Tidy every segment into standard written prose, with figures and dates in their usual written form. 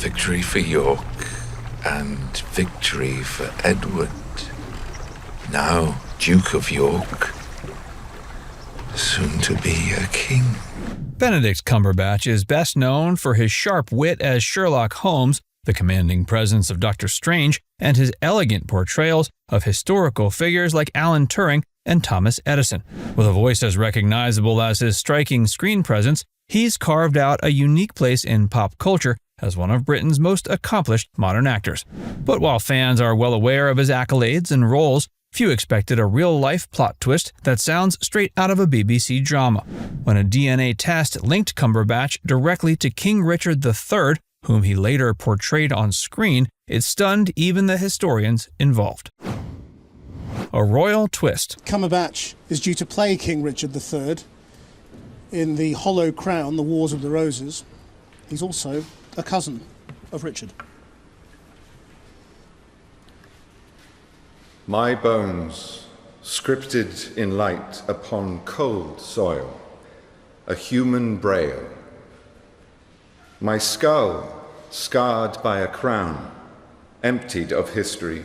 Victory for York and victory for Edward, now Duke of York, soon to be a king. Benedict Cumberbatch is best known for his sharp wit as Sherlock Holmes, the commanding presence of Dr. Strange, and his elegant portrayals of historical figures like Alan Turing and Thomas Edison. With a voice as recognizable as his striking screen presence, he's carved out a unique place in pop culture as one of Britain's most accomplished modern actors. But while fans are well aware of his accolades and roles, few expected a real-life plot twist that sounds straight out of a BBC drama. When a DNA test linked Cumberbatch directly to King Richard III, whom he later portrayed on screen, it stunned even the historians involved. A royal twist. Cumberbatch is due to play King Richard III in The Hollow Crown, The Wars of the Roses. He's also a cousin of Richard. My bones, scripted in light upon cold soil, a human braille. My skull, scarred by a crown, emptied of history.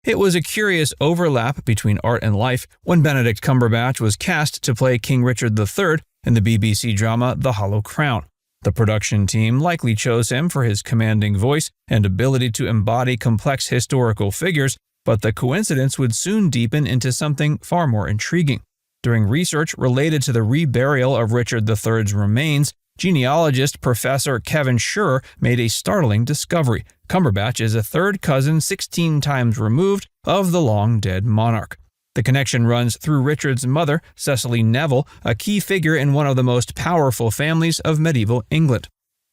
It was a curious overlap between art and life when Benedict Cumberbatch was cast to play King Richard III in the BBC drama The Hollow Crown. The production team likely chose him for his commanding voice and ability to embody complex historical figures, but the coincidence would soon deepen into something far more intriguing. During research related to the reburial of Richard III's remains, genealogist Professor Kevin Schurer made a startling discovery. Cumberbatch is a third cousin 16 times removed of the long-dead monarch. The connection runs through Richard's mother, Cecily Neville, a key figure in one of the most powerful families of medieval England.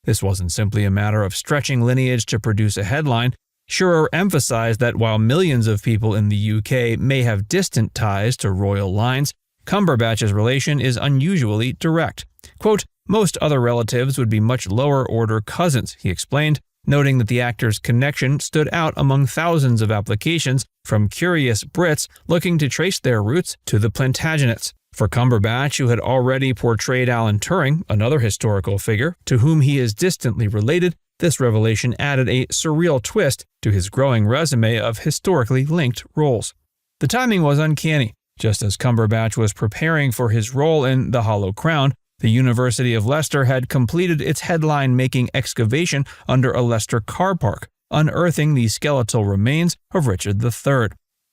This wasn't simply a matter of stretching lineage to produce a headline. Schurer emphasized that while millions of people in the UK may have distant ties to royal lines, Cumberbatch's relation is unusually direct. Quote, "Most other relatives would be much lower-order cousins," he explained, noting that the actor's connection stood out among thousands of applications from curious Brits looking to trace their roots to the Plantagenets. For Cumberbatch, who had already portrayed Alan Turing, another historical figure to whom he is distantly related, this revelation added a surreal twist to his growing resume of historically linked roles. The timing was uncanny. Just as Cumberbatch was preparing for his role in The Hollow Crown, the University of Leicester had completed its headline-making excavation under a Leicester car park, unearthing the skeletal remains of Richard III.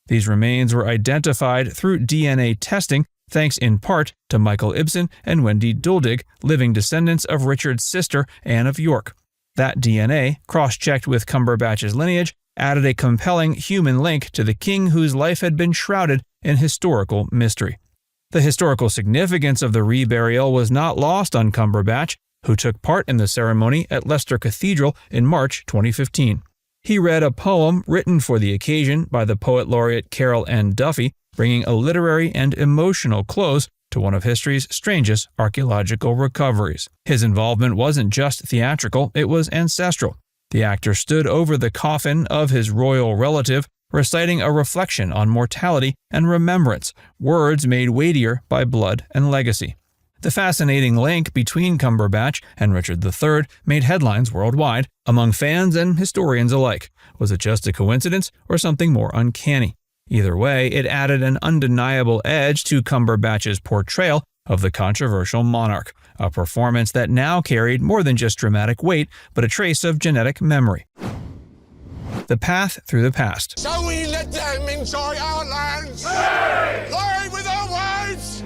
These remains were identified through DNA testing, thanks in part to Michael Ibsen and Wendy Duldig, living descendants of Richard's sister, Anne of York. That DNA, cross-checked with Cumberbatch's lineage, added a compelling human link to the king whose life had been shrouded in historical mystery. The historical significance of the reburial was not lost on Cumberbatch, who took part in the ceremony at Leicester Cathedral in March 2015. He read a poem written for the occasion by the poet laureate Carol Ann Duffy, bringing a literary and emotional close to one of history's strangest archaeological recoveries. His involvement wasn't just theatrical, it was ancestral. The actor stood over the coffin of his royal relative, reciting a reflection on mortality and remembrance, words made weightier by blood and legacy. The fascinating link between Cumberbatch and Richard III made headlines worldwide among fans and historians alike. Was it just a coincidence or something more uncanny? Either way, it added an undeniable edge to Cumberbatch's portrayal of the controversial monarch, a performance that now carried more than just dramatic weight, but a trace of genetic memory. The path through the past. So we let them inside our lands. Lie with our words.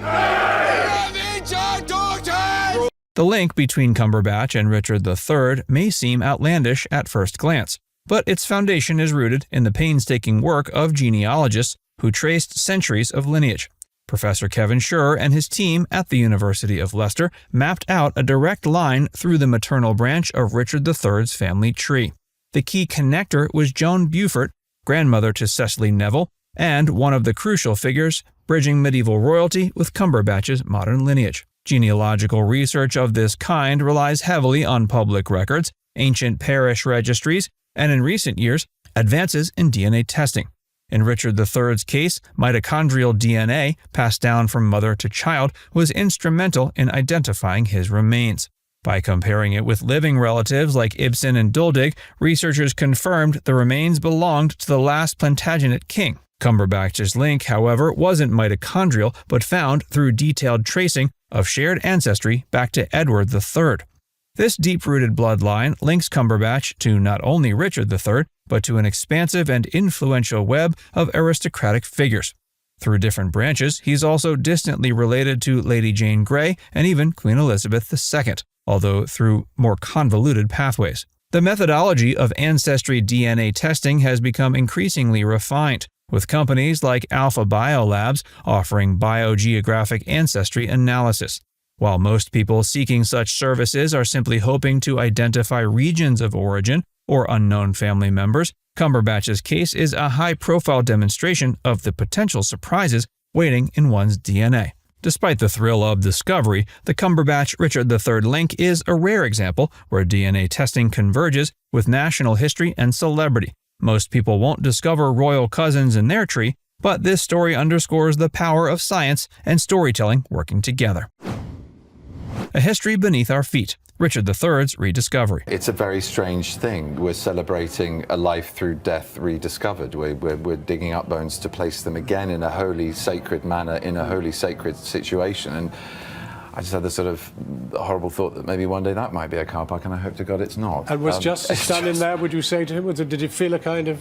The link between Cumberbatch and Richard III may seem outlandish at first glance, but its foundation is rooted in the painstaking work of genealogists who traced centuries of lineage. Professor Kevin Schurer and his team at the University of Leicester mapped out a direct line through the maternal branch of Richard III's family tree. The key connector was Joan Beaufort, grandmother to Cecily Neville, and one of the crucial figures bridging medieval royalty with Cumberbatch's modern lineage. Genealogical research of this kind relies heavily on public records, ancient parish registries, and in recent years, advances in DNA testing. In Richard III's case, mitochondrial DNA, passed down from mother to child, was instrumental in identifying his remains. By comparing it with living relatives like Ibsen and Duldig, researchers confirmed the remains belonged to the last Plantagenet king. Cumberbatch's link, however, wasn't mitochondrial, but found through detailed tracing of shared ancestry back to Edward III. This deep-rooted bloodline links Cumberbatch to not only Richard III, but to an expansive and influential web of aristocratic figures. Through different branches, he's also distantly related to Lady Jane Grey and even Queen Elizabeth II, although through more convoluted pathways. The methodology of ancestry DNA testing has become increasingly refined, with companies like Alpha Biolabs offering biogeographic ancestry analysis. While most people seeking such services are simply hoping to identify regions of origin or unknown family members, Cumberbatch's case is a high-profile demonstration of the potential surprises waiting in one's DNA. Despite the thrill of discovery, the Cumberbatch-Richard III link is a rare example where DNA testing converges with national history and celebrity. Most people won't discover royal cousins in their tree, but this story underscores the power of science and storytelling working together. A History Beneath Our Feet, Richard III's Rediscovery. It's a very strange thing. We're celebrating a life through death rediscovered. We're digging up bones to place them again in a holy, sacred manner, in a holy, sacred situation. And I just had the sort of horrible thought that maybe one day that might be a car park, and I hope to God it's not. And was Justice standing there, would you say to him? Did you feel a kind of,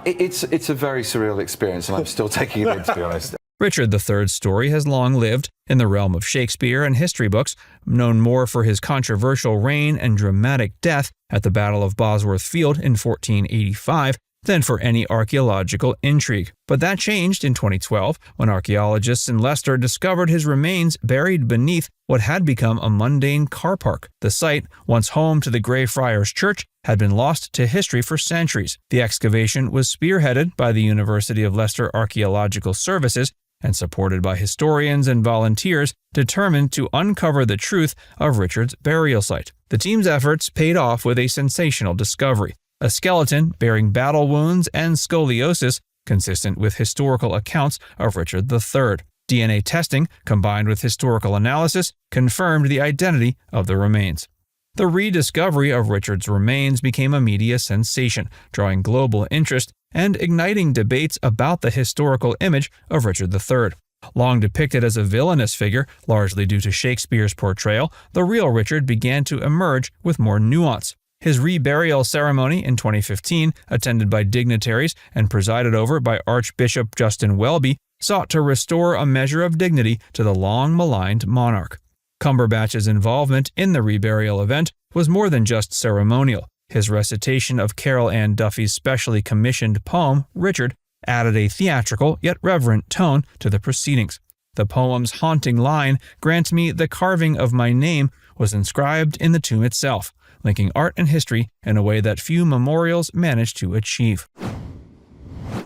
It's a very surreal experience, and I'm still taking it in, to be honest. Richard III's story has long lived in the realm of Shakespeare and history books, known more for his controversial reign and dramatic death at the Battle of Bosworth Field in 1485 than for any archaeological intrigue. But that changed in 2012 when archaeologists in Leicester discovered his remains buried beneath what had become a mundane car park. The site, once home to the Greyfriars Church, had been lost to history for centuries. The excavation was spearheaded by the University of Leicester Archaeological Services and supported by historians and volunteers determined to uncover the truth of Richard's burial site. The team's efforts paid off with a sensational discovery: a skeleton bearing battle wounds and scoliosis consistent with historical accounts of Richard III. DNA testing, combined with historical analysis, confirmed the identity of the remains. The rediscovery of Richard's remains became a media sensation, drawing global interest and igniting debates about the historical image of Richard III. Long depicted as a villainous figure, largely due to Shakespeare's portrayal, the real Richard began to emerge with more nuance. His reburial ceremony in 2015, attended by dignitaries and presided over by Archbishop Justin Welby, sought to restore a measure of dignity to the long-maligned monarch. Cumberbatch's involvement in the reburial event was more than just ceremonial. His recitation of Carol Ann Duffy's specially commissioned poem, Richard, added a theatrical yet reverent tone to the proceedings. The poem's haunting line, "Grant me the carving of my name," was inscribed in the tomb itself, linking art and history in a way that few memorials manage to achieve.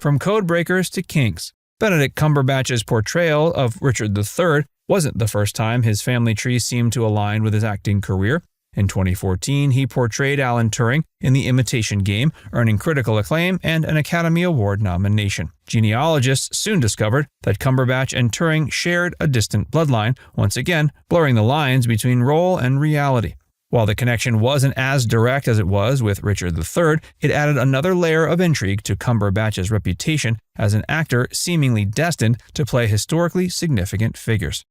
From Codebreakers to Kings, Benedict Cumberbatch's portrayal of Richard III wasn't the first time his family tree seemed to align with his acting career. In 2014, he portrayed Alan Turing in The Imitation Game, earning critical acclaim and an Academy Award nomination. Genealogists soon discovered that Cumberbatch and Turing shared a distant bloodline, once again blurring the lines between role and reality. While the connection wasn't as direct as it was with Richard III, it added another layer of intrigue to Cumberbatch's reputation as an actor seemingly destined to play historically significant figures.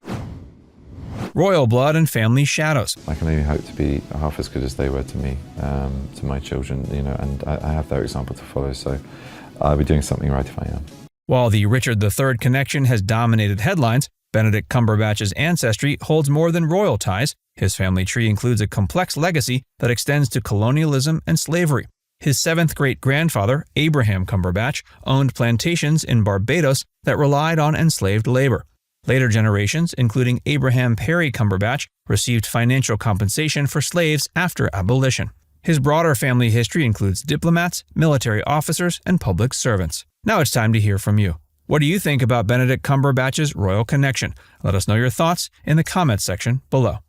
Royal blood and family shadows. I can only hope to be half as good as they were to me, to my children, and I have their example to follow, so I'll be doing something right if I am. While the Richard III connection has dominated headlines, Benedict Cumberbatch's ancestry holds more than royal ties. His family tree includes a complex legacy that extends to colonialism and slavery. His seventh great-grandfather, Abraham Cumberbatch, owned plantations in Barbados that relied on enslaved labor. Later generations, including Abraham Perry Cumberbatch, received financial compensation for slaves after abolition. His broader family history includes diplomats, military officers, and public servants. Now it's time to hear from you. What do you think about Benedict Cumberbatch's royal connection? Let us know your thoughts in the comments section below.